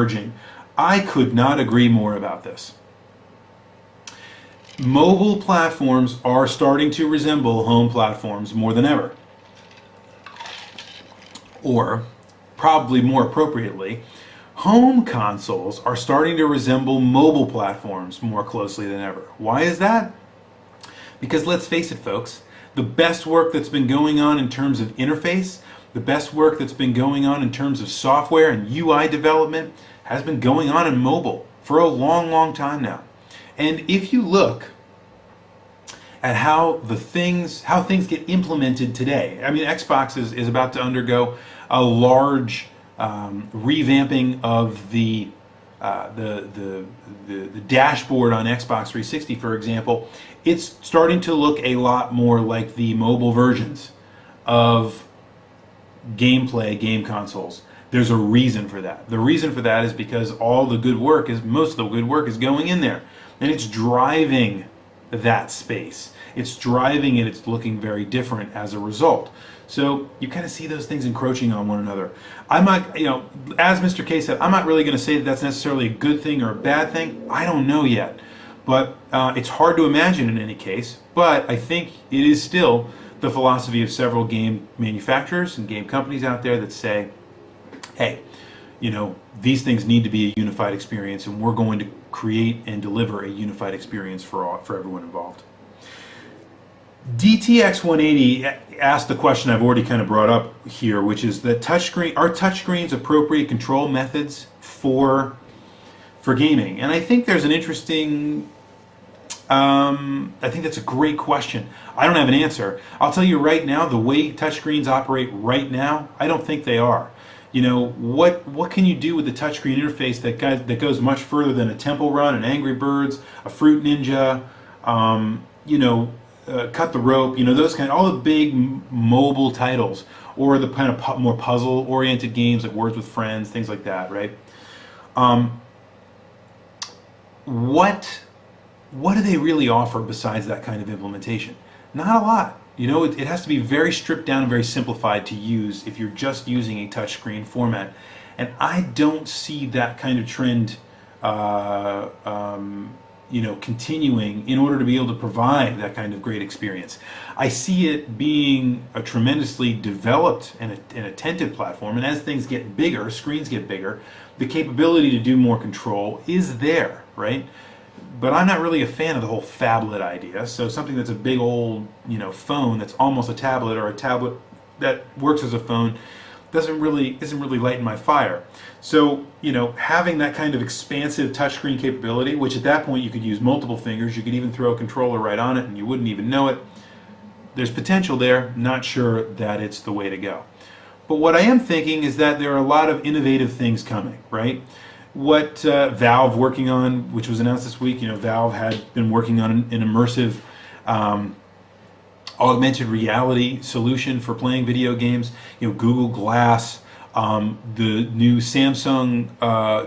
emerging. I could not agree more about this. Mobile platforms are starting to resemble home platforms more than ever. Or, probably more appropriately, home consoles are starting to resemble mobile platforms more closely than ever. Why is that? Because let's face it, folks, the best work that's been going on in terms of interface, the best work that's been going on in terms of software and UI development has been going on in mobile for a long, long time now. And if you look at how things get implemented today, I mean, Xbox is about to undergo a large revamping of the dashboard on Xbox 360, for example. It's starting to look a lot more like the mobile versions of gameplay game consoles. There's a reason for that. The reason for that is because most of the good work is going in there, and it's driving that space. It's driving it. It's looking very different as a result. So you kind of see those things encroaching on one another. I'm not, as Mr. K said, I'm not really going to say that that's necessarily a good thing or a bad thing. I don't know yet, but it's hard to imagine in any case. But I think it is still the philosophy of several game manufacturers and game companies out there that say, hey, these things need to be a unified experience, and we're going to create and deliver a unified experience for everyone involved. DTX 180 asked the question I've already kind of brought up here, which is that are touchscreens appropriate control methods for gaming? And I think there's an interesting, I think that's a great question. I don't have an answer. I'll tell you right now, the way touchscreens operate right now, I don't think they are. What can you do with the touchscreen interface that goes much further than a Temple Run, an Angry Birds, a Fruit Ninja, Cut the Rope, those all the big mobile titles, or the kind of more puzzle-oriented games like Words with Friends, things like that, right? What do they really offer besides that kind of implementation? Not a lot. It has to be very stripped down and very simplified to use if you're just using a touchscreen format. And I don't see that kind of trend continuing in order to be able to provide that kind of great experience. I see it being a tremendously developed and attentive platform, and as things get bigger, screens get bigger, the capability to do more control is there, right? But I'm not really a fan of the whole phablet idea, so something that's a big old, phone that's almost a tablet, or a tablet that works as a phone, isn't really lighting my fire. So, having that kind of expansive touchscreen capability, which at that point you could use multiple fingers, you could even throw a controller right on it and you wouldn't even know it. There's potential there, not sure that it's the way to go. But what I am thinking is that there are a lot of innovative things coming, right? What Valve working on, which was announced this week, Valve had been working on an immersive augmented reality solution for playing video games. Google Glass, the new Samsung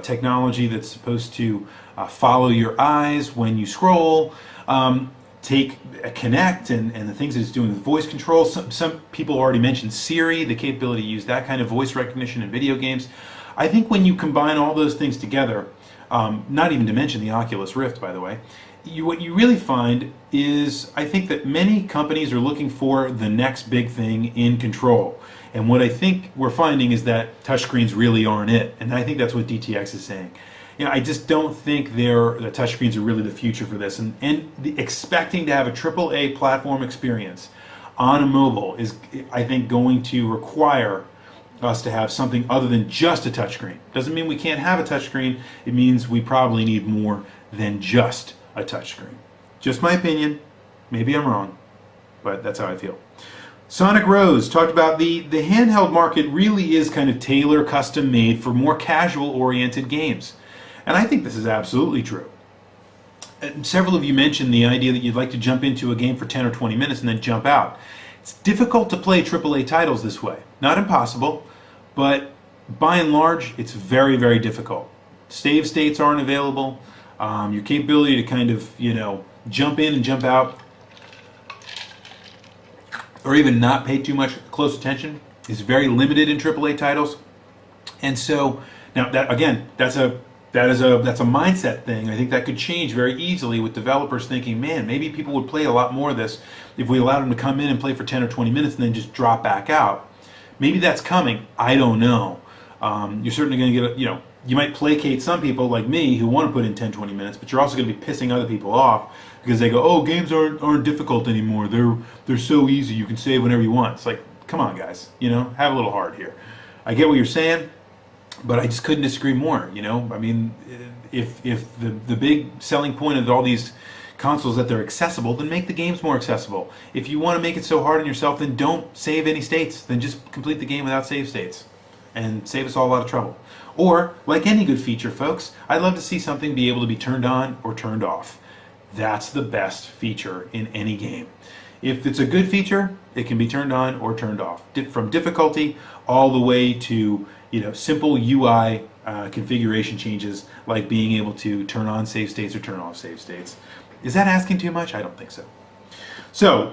technology that's supposed to follow your eyes when you scroll, take Connect and the things that it's doing with voice control. Some people already mentioned Siri, the capability to use that kind of voice recognition in video games. I think when you combine all those things together, not even to mention the Oculus Rift, by the way, what you really find is, I think that many companies are looking for the next big thing in control. And what I think we're finding is that touchscreens really aren't it. And I think that's what DTX is saying. I just don't think the touchscreens are really the future for this. And expecting to have a AAA platform experience on a mobile is, I think, going to require us to have something other than just a touchscreen. Doesn't mean we can't have a touchscreen. It means we probably need more than just a touchscreen. Just my opinion. Maybe I'm wrong, but that's how I feel. Sonic Rose talked about the handheld market really is kind of custom made for more casual oriented games. And I think this is absolutely true. Several of you mentioned the idea that you'd like to jump into a game for 10 or 20 minutes and then jump out. It's difficult to play AAA titles this way. Not impossible, but by and large, it's very, very difficult. Save states aren't available. Your capability to kind of, jump in and jump out, or even not pay too much close attention, is very limited in AAA titles. And so Now that again, that's a mindset thing. I think that could change very easily with developers thinking, man, maybe people would play a lot more of this if we allowed them to come in and play for 10 or 20 minutes and then just drop back out. Maybe that's coming. I don't know. You're certainly going to get, you might placate some people like me who want to put in 10, 20 minutes, but you're also going to be pissing other people off because they go, oh, games aren't difficult anymore. They're so easy. You can save whenever you want. It's like, come on, guys. Have a little heart here. I get what you're saying, but I just couldn't disagree more. I mean, if the big selling point of all these consoles that they're accessible, then make the games more accessible. If you want to make it so hard on yourself, then don't save any states. Then just complete the game without save states and save us all a lot of trouble. Or, like any good feature, folks, I'd love to see something be able to be turned on or turned off. That's the best feature in any game. If it's a good feature, it can be turned on or turned off. From difficulty all the way to simple UI configuration changes like being able to turn on save states or turn off save states. Is that asking too much? I don't think so. So,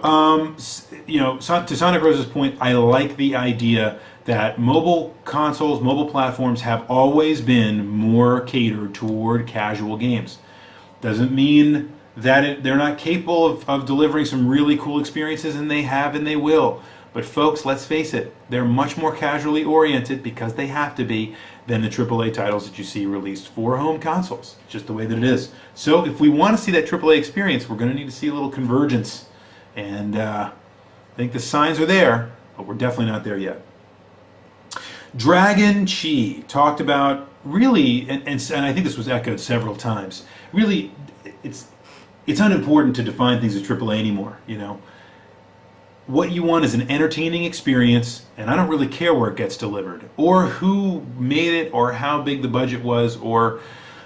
to Sonic Rose's point, I like the idea that mobile consoles, mobile platforms have always been more catered toward casual games. Doesn't mean that they're not capable of delivering some really cool experiences, and they have and they will. But folks, let's face it, they're much more casually oriented because they have to be than the AAA titles that you see released for home consoles. Just the way that it is. So if we want to see that AAA experience, we're going to need to see a little convergence. And I think the signs are there, but we're definitely not there yet. Dragon Chi talked about really, and I think this was echoed several times, really it's unimportant to define things as AAA anymore, What you want is an entertaining experience, and I don't really care where it gets delivered, or who made it, or how big the budget was, or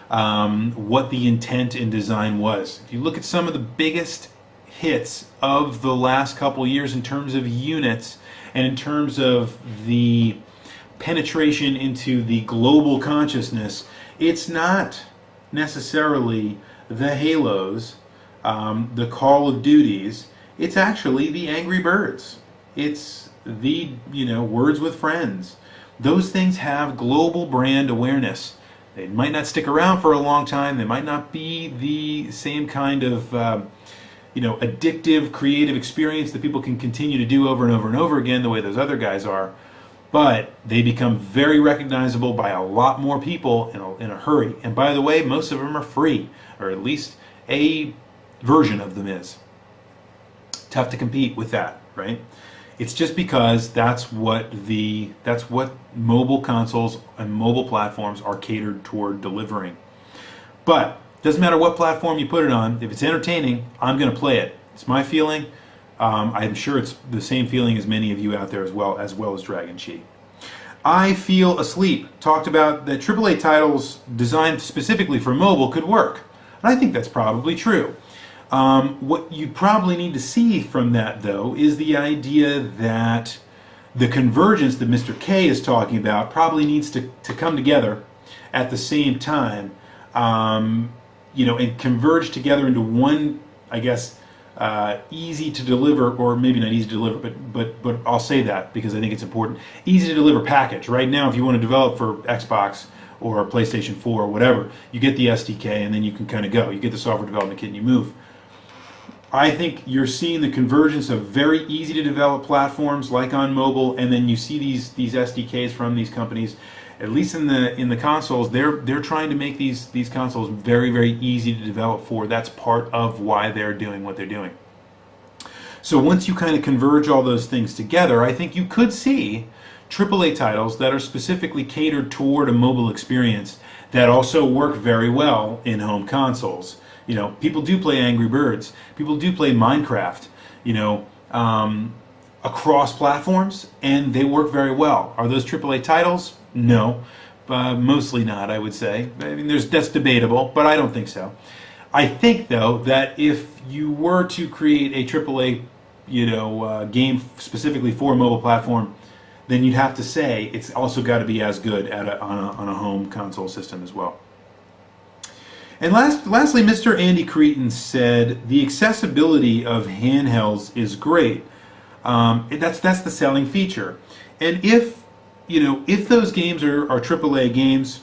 what the intent and design was. If you look at some of the biggest hits of the last couple years in terms of units, and in terms of the penetration into the global consciousness, it's not necessarily the Halos, the Call of Duties. It's actually the Angry Birds. It's the, Words with Friends. Those things have global brand awareness. They might not stick around for a long time. They might not be the same kind of, addictive, creative experience that people can continue to do over and over and over again the way those other guys are. But they become very recognizable by a lot more people in a hurry. And by the way, most of them are free, or at least a version of them is. Tough to compete with that, right? It's just because that's what mobile consoles and mobile platforms are catered toward delivering. But doesn't matter what platform you put it on, if it's entertaining, I'm going to play it. It's my feeling. I'm sure it's the same feeling as many of you out there as well as Dragon Chi. I Feel Asleep talked about that AAA titles designed specifically for mobile could work. And I think that's probably true. What you probably need to see from that, though, is the idea that the convergence that Mr. K is talking about probably needs to come together at the same time, and converge together into one, I guess, easy to deliver, or maybe not easy to deliver, but I'll say that because I think it's important. Easy to deliver package. Right now, if you want to develop for Xbox or PlayStation 4 or whatever, you get the SDK and then you can kind of go. You get the software development kit and you move. I think you're seeing the convergence of very easy to develop platforms like on mobile, and then you see these SDKs from these companies. At least in the consoles, they're trying to make these consoles very, very easy to develop for. That's part of why they're doing what they're doing. So once you kind of converge all those things together, I think you could see AAA titles that are specifically catered toward a mobile experience that also work very well in home consoles. People do play Angry Birds. People do play Minecraft, across platforms, and they work very well. Are those AAA titles? No, mostly not, I would say. I mean, that's debatable, but I don't think so. I think, though, that if you were to create a AAA, game specifically for a mobile platform, then you'd have to say it's also got to be as good on a home console system as well. And lastly, Mr. Andy Cretin said the accessibility of handhelds is great. That's the selling feature. And if those games are AAA games,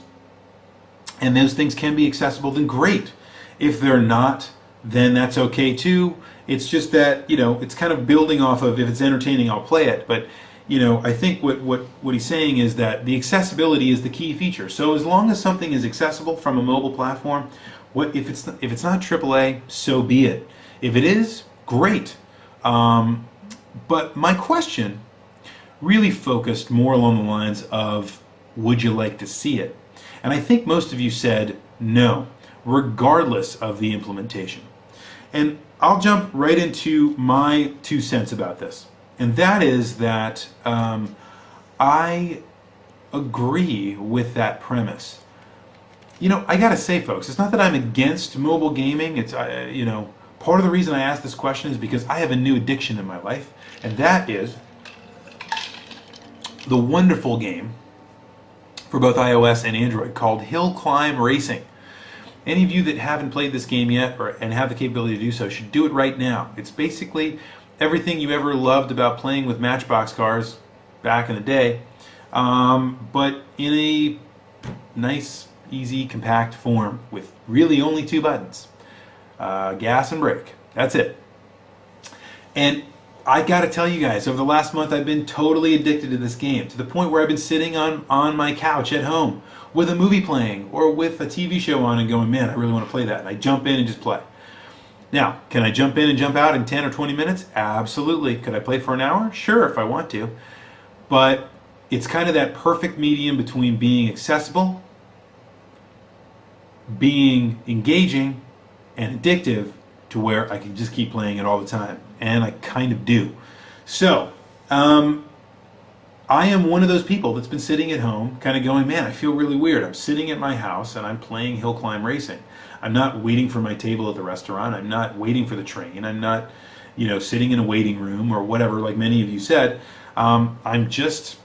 and those things can be accessible, then great. If they're not, then that's okay too. It's just that, it's kind of building off of, if it's entertaining, I'll play it. But, I think what he's saying is that the accessibility is the key feature. So as long as something is accessible from a mobile platform, if it's not AAA, so be it. If it is, great. But my question really focused more along the lines of, would you like to see it? And I think most of you said no, regardless of the implementation. And I'll jump right into my 2 cents about this. And that is that I agree with that premise. I gotta say, folks, it's not that I'm against mobile gaming. It's, part of the reason I ask this question is because I have a new addiction in my life, and that is the wonderful game for both iOS and Android called Hill Climb Racing. Any of you that haven't played this game yet and have the capability to do so should do it right now. It's basically everything you ever loved about playing with Matchbox cars back in the day, but in a nice, easy, compact form with really only 2 buttons. Gas and brake. That's it. And I gotta tell you guys, over the last month I've been totally addicted to this game, to the point where I've been sitting on my couch at home with a movie playing or with a TV show on and going, man, I really want to play that. And I jump in and just play. Now, can I jump in and jump out in 10 or 20 minutes? Absolutely. Could I play for an hour? Sure, if I want to. But it's kind of that perfect medium between being accessible, being engaging, and addictive, to where I can just keep playing it all the time. And I kind of do. So, I am one of those people that's been sitting at home kind of going, man, I feel really weird. I'm sitting at my house and I'm playing Hill Climb Racing. I'm not waiting for my table at the restaurant. I'm not waiting for the train. I'm not, sitting in a waiting room or whatever, like many of you said. I'm just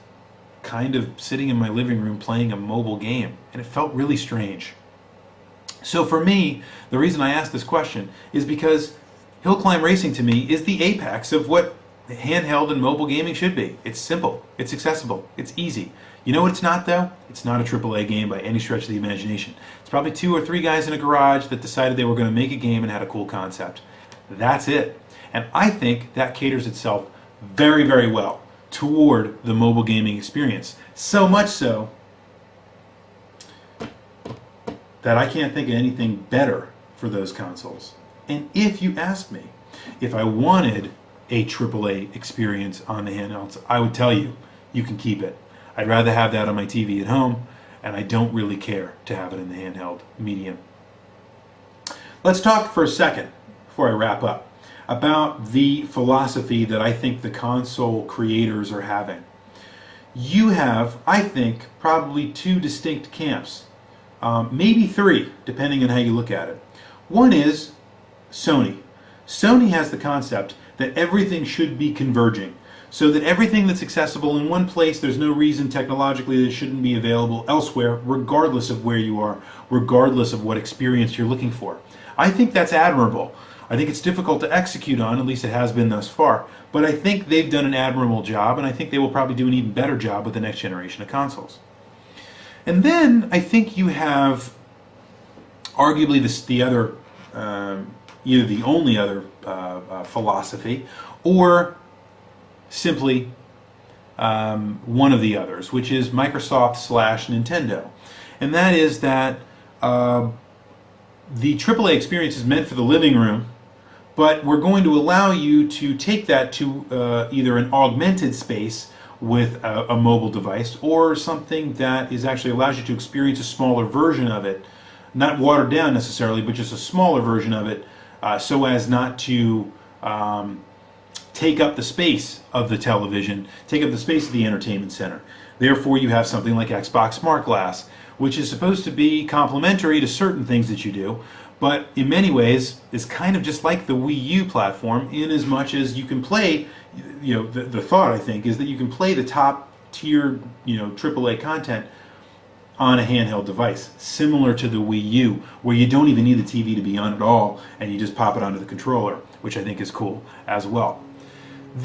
kind of sitting in my living room playing a mobile game. And it felt really strange. So for me, the reason I asked this question is because Hill Climb Racing to me is the apex of what handheld and mobile gaming should be. It's simple, it's accessible, it's easy. You know what it's not though? It's not a AAA game by any stretch of the imagination. It's probably 2 or 3 guys in a garage that decided they were going to make a game and had a cool concept. That's it. And I think that caters itself very, very well toward the mobile gaming experience. So much so that I can't think of anything better for those consoles. And if you asked me if I wanted a AAA experience on the handhelds, I would tell you, you can keep it. I'd rather have that on my TV at home, and I don't really care to have it in the handheld medium. Let's talk for a second, before I wrap up, about the philosophy that I think the console creators are having. You have, I think, probably 2 distinct camps. Maybe 3, depending on how you look at it. One is Sony. Sony has the concept that everything should be converging, so that everything that's accessible in one place, there's no reason technologically that it shouldn't be available elsewhere, regardless of where you are, regardless of what experience you're looking for. I think that's admirable. I think it's difficult to execute on, at least it has been thus far, but I think they've done an admirable job, and I think they will probably do an even better job with the next generation of consoles. And then I think you have arguably the other, either the only other philosophy, or simply one of the others, which is Microsoft/Nintendo. And that is that the AAA experience is meant for the living room, but we're going to allow you to take that to either an augmented space with a mobile device, or something that actually allows you to experience a smaller version of it, not watered down necessarily, but just a smaller version of it, so as not to take up the space of the television, take up the space of the entertainment center. Therefore, you have something like Xbox Smart Glass, which is supposed to be complementary to certain things that you do, but in many ways is kind of just like the Wii U platform, in as much as you can play, the thought, I think, is that you can play the top tier, AAA content on a handheld device, similar to the Wii U, where you don't even need the TV to be on at all, and you just pop it onto the controller, which I think is cool as well. But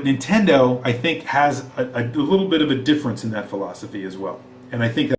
Nintendo, I think, has a little bit of a difference in that philosophy as well. And I think